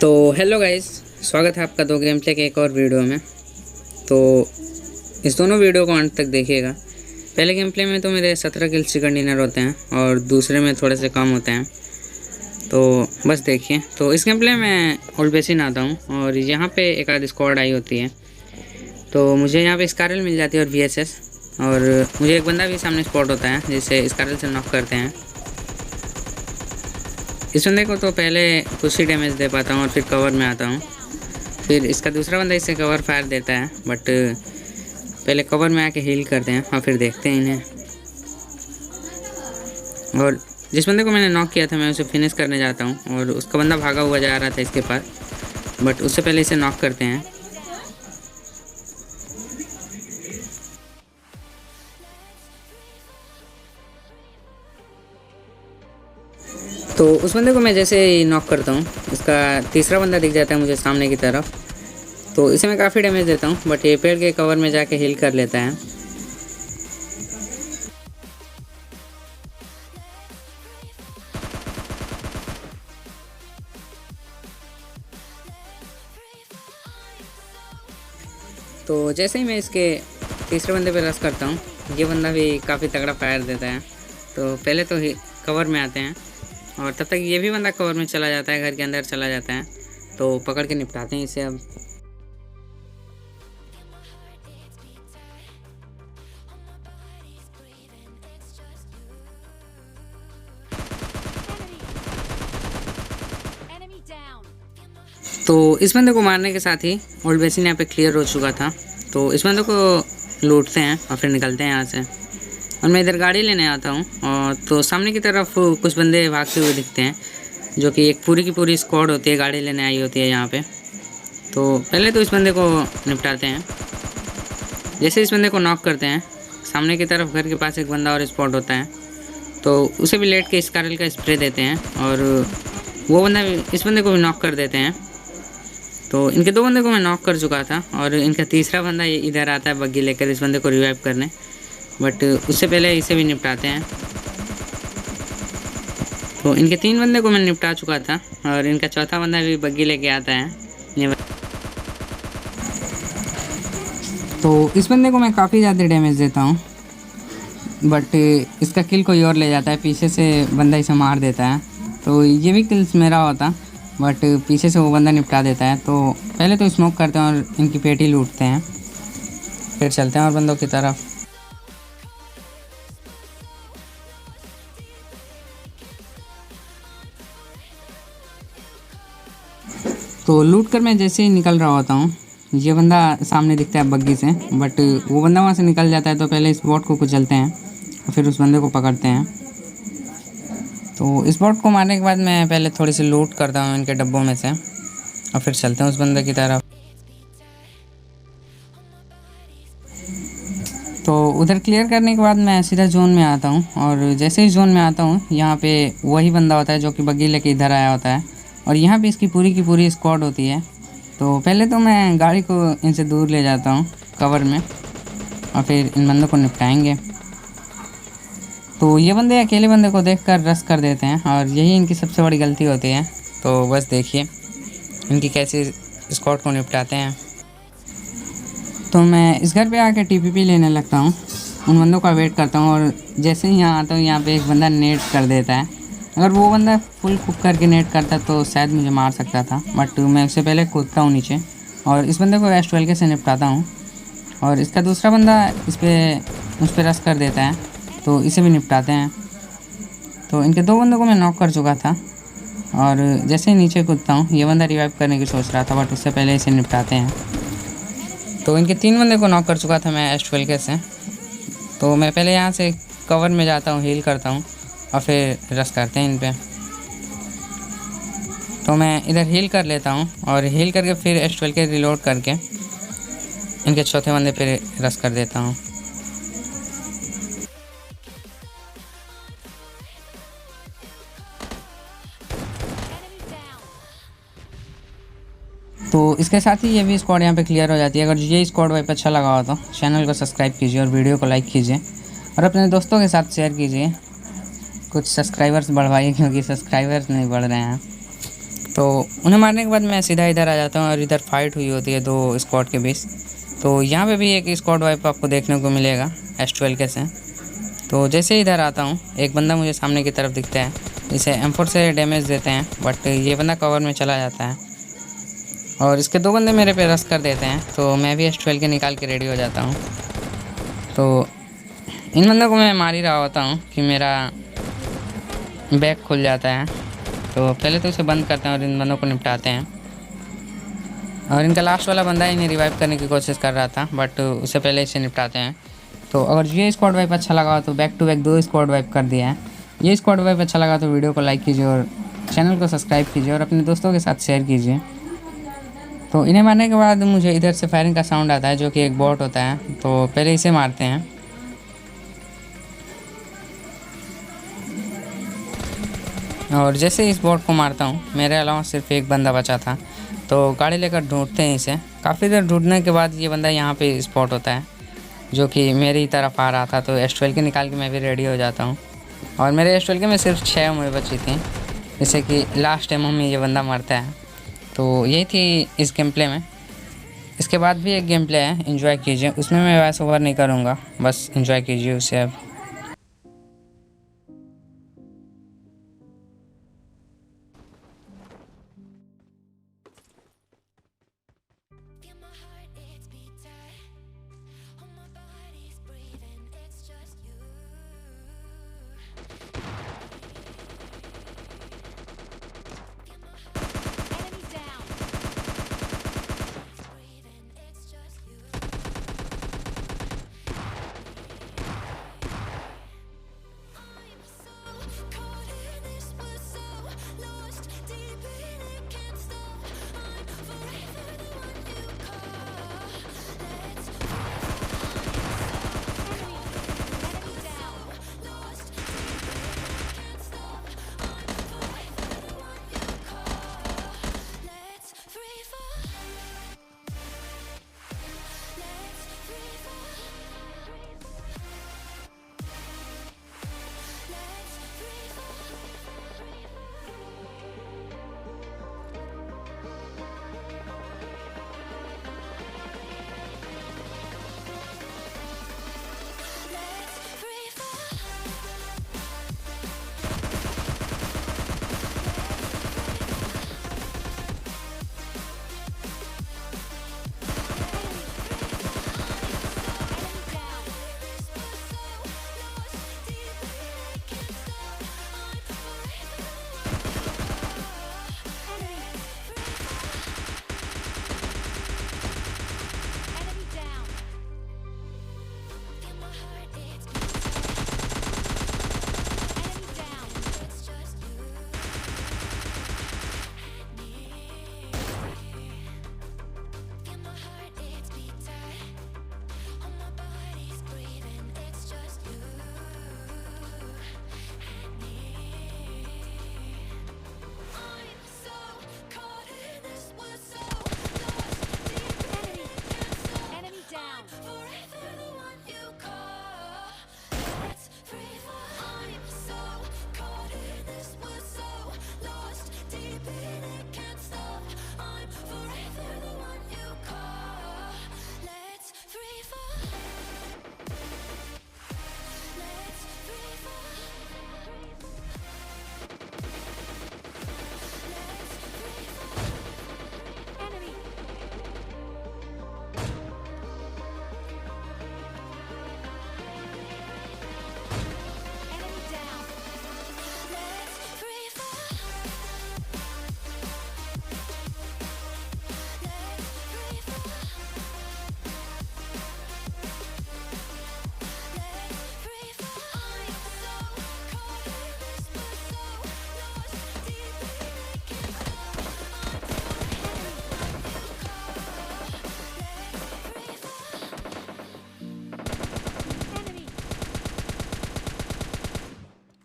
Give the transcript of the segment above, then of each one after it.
तो hello guys, स्वागत है आपका दो गेम प्ले के एक और वीडियो में। तो इस दोनों वीडियो को अंत तक देखिएगा। पहले गेम प्ले में तो मेरे 17 किल्स चिकन डिनर होते हैं और दूसरे में थोड़े से कम होते हैं, तो बस देखिए। तो इस गेम प्ले में ओल्ड बेसिन आता हूँ और यहाँ पे एक आध स्क्वाड आई होती है, तो मुझे यहाँ पे स्कारल मिल जाती है और VSS, और मुझे एक बंदा भी सामने स्पॉट होता है जिसे स्कारल से नॉक करते हैं। इस बंदे को तो पहले कुछ ही डैमेज दे पाता हूँ और फिर कवर में आता हूँ। फिर इसका दूसरा बंदा इससे कवर फायर देता है, बट पहले कवर में आके हील करते हैं और फिर देखते हैं इन्हें। और जिस बंदे को मैंने नॉक किया था मैं उसे फिनिश करने जाता हूँ और उसका बंदा भागा हुआ जा रहा था इसके पास, बट उससे पहले इसे नॉक करते हैं। तो उस बंदे को मैं जैसे ही नॉक करता हूँ, इसका तीसरा बंदा दिख जाता है मुझे सामने की तरफ, तो इसे मैं काफ़ी डैमेज देता हूँ, बट ये पेड़ के कवर में जाके हील कर लेता है। तो जैसे ही मैं इसके तीसरे बंदे पे रश करता हूँ, ये बंदा भी काफ़ी तगड़ा फायर देता है। तो पहले तो कवर में आते हैं और तब तक ये भी बंदा कवर में चला जाता है, घर के अंदर चला जाता है, तो पकड़ के निपटाते हैं इसे अब। तो इस बंदे को मारने के साथ ही ओल्ड बेसिन यहाँ पे क्लियर हो चुका था। तो इस बंदे को लूटते हैं और फिर निकलते हैं यहाँ से। और मैं इधर गाड़ी लेने आता हूँ और तो सामने की तरफ कुछ बंदे भागते हुए दिखते हैं, जो कि एक पूरी की पूरी स्क्वाड होती है, गाड़ी लेने आई होती है यहाँ पे। तो पहले तो इस बंदे को निपटाते हैं। जैसे इस बंदे को नॉक करते हैं, सामने की तरफ घर के पास एक बंदा और स्पॉट होता है, तो उसे भी लेट के स्कारल का स्प्रे देते हैं और वो बंदा इस बंदे को भी नॉक कर देते हैं। तो इनके दो बंदे को मैं नॉक कर चुका था और इनका तीसरा बंदा ये इधर आता है बग्गी लेकर इस बंदे को रिवाइव करने, बट उससे पहले इसे भी निपटाते हैं। तो इनके 3 बंदे को मैं निपटा चुका था और इनका चौथा बंदा भी बग्गी लेके आता है। तो इस बंदे को मैं काफ़ी ज़्यादा डैमेज देता हूँ, बट इसका किल कोई और ले जाता है, पीछे से बंदा इसे मार देता है। तो ये भी किल्स मेरा होता, बट पीछे से वो बंदा निपटा देता है। तो पहले तो स्मोक करते हैं और इनकी पेटी लूटते हैं, फिर चलते हैं और बंदों की तरफ। तो लूट कर मैं जैसे ही निकल रहा होता हूँ, ये बंदा सामने दिखता है बग्गी से, बट वो बंदा वहाँ से निकल जाता है। तो पहले इस बॉट को कुचलते हैं और फिर उस बंदे को पकड़ते हैं। तो इस बॉट को मारने के बाद मैं पहले थोड़ी सी लूट करता हूँ इनके डब्बों में से और फिर चलते हैं उस बंदे की तरफ। तो उधर क्लियर करने के बाद मैं सीधा जोन में आता हूँ और जैसे ही जोन में आता हूँ, यहाँ पे वही बंदा होता है जो कि बग्गी लेके इधर आया होता है और यहाँ पे इसकी पूरी की पूरी स्क्वाड होती है। तो पहले तो मैं गाड़ी को इनसे दूर ले जाता हूँ कवर में और फिर इन बंदों को निपटाएंगे। तो ये बंदे अकेले बंदे को देखकर रश कर देते हैं और यही इनकी सबसे बड़ी गलती होती है। तो बस देखिए इनकी कैसे स्क्वाड को निपटाते हैं। तो मैं इस घर पे आके TPP लेने लगता हूँ, उन बंदों का वेट करता हूँ और जैसे ही यहाँ आता हूँ, यहाँ पे एक बंदा नेट कर देता है। अगर वो बंदा फुल कुक करके नेट करता तो शायद मुझे मार सकता था, बट मैं उससे पहले कूदता हूँ नीचे और इस बंदे को S12 से निपटाता हूँ। और इसका दूसरा बंदा उस पर रश कर देता है, तो इसे भी निपटाते हैं। तो इनके 2 बंदों को मैं नॉक कर चुका था और जैसे ही नीचे कूदता हूँ, ये बंदा रिवाइव करने की सोच रहा था, बट उससे पहले इसे निपटाते हैं। तो इनके 3 बंदे को नॉक कर चुका था मैं S12 से। तो मैं पहले यहाँ से कवर में जाता हूँ, हील करता हूँ और फिर रश करते हैं इन पे। तो मैं इधर हील कर लेता हूँ और हील करके फिर S12 रिलोड करके इनके चौथे बंदे पे रश कर देता हूँ। तो इसके साथ ही ये भी स्क्वाड यहाँ पे क्लियर हो जाती है। अगर ये स्क्वाड वाइप अच्छा लगा हो तो चैनल को सब्सक्राइब कीजिए और वीडियो को लाइक कीजिए और अपने दोस्तों के साथ शेयर कीजिए। कुछ सब्सक्राइबर्स बढ़वाइए क्योंकि सब्सक्राइबर्स नहीं बढ़ रहे हैं। तो उन्हें मारने के बाद मैं सीधा इधर आ जाता हूँ और इधर फाइट हुई होती है 2 स्क्वाड के बीच। तो यहाँ पे भी एक स्क्वाड वाइप आपको देखने को मिलेगा S12 के से। तो जैसे ही इधर आता हूँ एक बंदा मुझे सामने की तरफ दिखता है, इसे M4 से डैमेज देते हैं, बट ये बंदा कवर में चला जाता है और इसके 2 बंदे मेरे पे रश कर देते हैं। तो मैं भी S12 के निकाल के रेडी हो जाता हूँ। तो इन बंदों को मैं मार ही रहा होता हूँ कि मेरा बैग खुल जाता है। तो पहले तो उसे बंद करते हैं और इन बंदों को निपटाते हैं। और इनका लास्ट वाला बंदा इन्हें रिवाइव करने की कोशिश कर रहा था, बट उससे पहले इसे निपटाते हैं। तो अगर ये स्क्वाड वाइप अच्छा लगा तो back to back 2 squad wipe कर दिया है। ये स्क्वाड वाइप अच्छा लगा तो वीडियो को लाइक कीजिए और चैनल को सब्सक्राइब कीजिए और अपने दोस्तों के साथ शेयर कीजिए। तो इन्हें मारने के बाद मुझे इधर से फायरिंग का साउंड आता है, जो कि एक बॉट होता है। तो पहले इसे मारते हैं। और जैसे इस बॉट को मारता हूँ मेरे अलावा सिर्फ एक बंदा बचा था। तो गाड़ी लेकर ढूंढते हैं इसे। काफ़ी देर ढूंढने के बाद ये बंदा यहाँ पे स्पॉट होता है, जो कि मेरी तरफ आ रहा था। तो S12 के निकाल के मैं भी रेडी हो जाता हूँ और मेरे S12 के में सिर्फ 6 एमओ बची थी, जैसे कि लास्ट एमओ में ये बंदा मरता है। तो यही थी इस गेम प्ले में। इसके बाद भी एक गेम प्ले है, एंजॉय कीजिए। उसमें मैं वॉइस ओवर नहीं करूँगा, बस एंजॉय कीजिए उसे अब।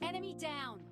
Enemy down!